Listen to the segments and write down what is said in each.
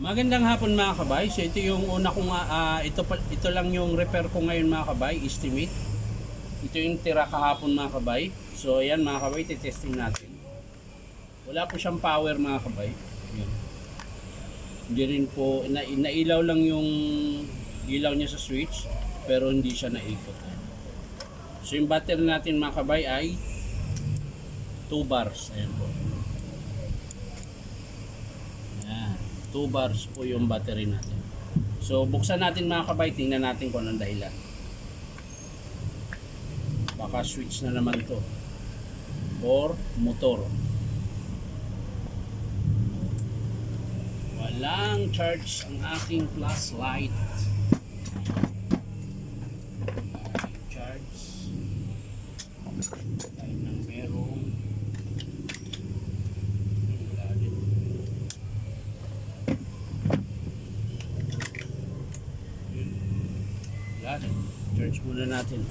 Magandang hapon mga kabay. So ito yung una kong ito lang yung repair ko ngayon mga kabay, estimate. Ito yung tira kahapon mga kabay. So ayan mga kabay, testing natin. Wala po siyang power mga kabay. Ayan. Hindi rin po nailaw lang yung ilaw niya sa switch pero hindi siya naikot. So yung battery natin mga kabay ay 2 bars. Ayan po. 2 bars po yung battery natin. So buksan natin mga kabay, tingnan natin kung anong dahilan. Baka switch na naman to or motor. Walang charge ang aking flashlight. Charge. Tayo ng merong charge muna natin.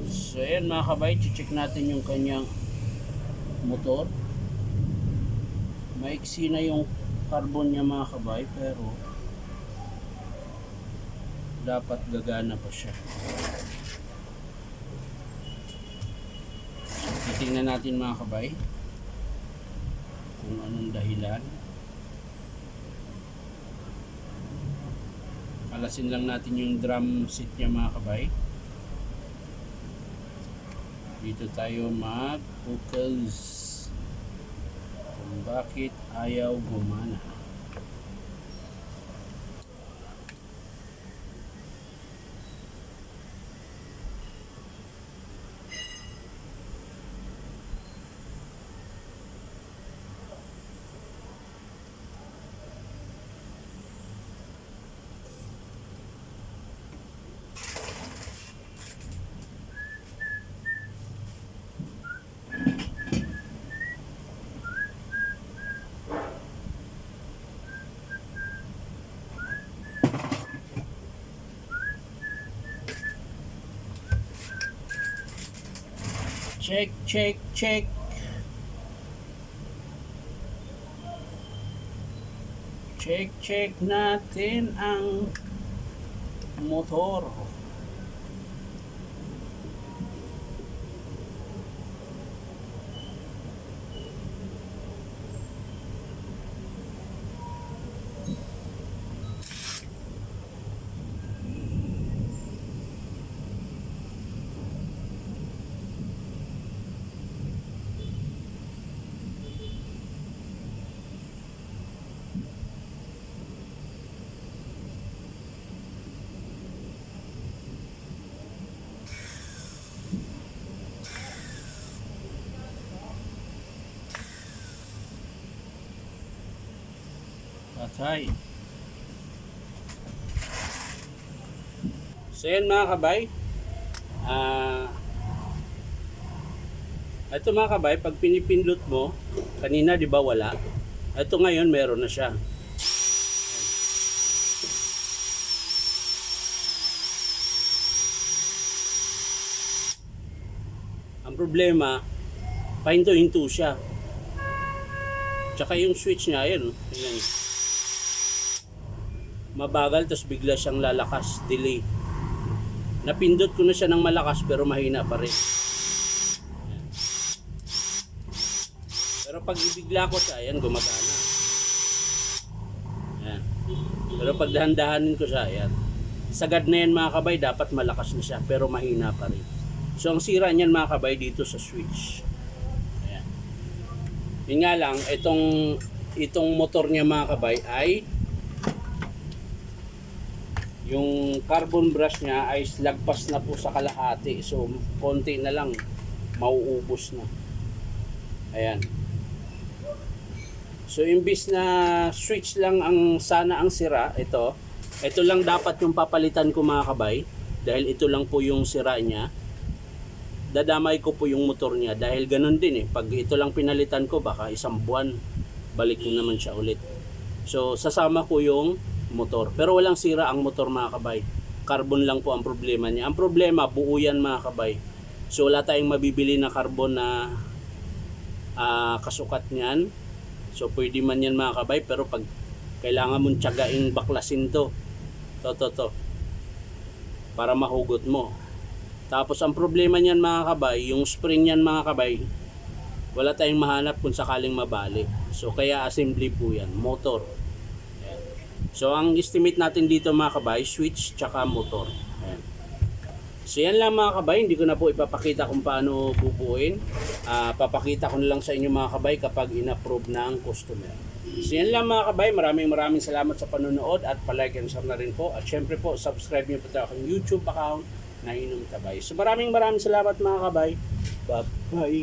So ayan mga kabay, check natin yung kanyang motor. Maiksi na yung carbon niya mga kabay, pero dapat gagana pa siya. Titingnan natin mga kabay kung anong dahilan. Alasin lang natin yung drum set niya mga kabay. Dito tayo mag-focus kung bakit ayaw gumana. Check, check, check. Check, check natin ang motor. Patay. So yan mga kabay. Ito mga kabay, pag pinipindot mo, kanina di ba wala? Ito ngayon meron na siya. Ang problema, pahinto-hinto siya. Tsaka yung switch niya, ayan. Ayan. Mabagal, tapos bigla siyang lalakas, delay. Napindot ko na siya ng malakas pero mahina pa rin. Ayan. Pero pag ibigla ko siya, ayan, gumagana. Ayan. Pero pag dahan-dahanin ko siya, ayan. Sagad na yan mga kabay, dapat malakas na siya pero mahina pa rin. So ang sira niyan mga kabay dito sa switch. Ayan. Yun nga lang, itong motor niya mga kabay ay yung carbon brush niya ay lagpas na po sa kalahati. So konti na lang mauubos na. Ayan. So imbis na switch lang ang sana ang sira, ito lang dapat yung papalitan ko mga kabay dahil ito lang po yung sira niya. Dadamay ko po yung motor niya dahil ganun din pag ito lang pinalitan ko, baka isang buwan balik ko naman siya ulit. So sasama ko yung motor, pero walang sira ang motor mga kabay. Carbon lang po ang problema niya. Ang problema, buo yan mga kabay. So wala tayong mabibili na carbon na kasukat niyan. So pwede man yan mga kabay, pero pag kailangan mong tiyagaing baklasin to para mahugot mo. Tapos ang problema niyan mga kabay, yung spring niyan mga kabay, wala tayong mahanap kung sakaling mabali. So kaya assembly po yan, motor. Ayan. So ang estimate natin dito mga kabay, switch tsaka motor. Ayan. So yan lang mga kabay, hindi ko na po ipapakita kung paano bubuuin. Papakita ko na lang sa inyo mga kabay kapag in-approve ng customer. So yan lang mga kabay, maraming salamat sa panonood at palike and share na rin po. At syempre po, subscribe niyo po sa aking YouTube account na Inom Tabay. So maraming salamat mga kabay. Bye.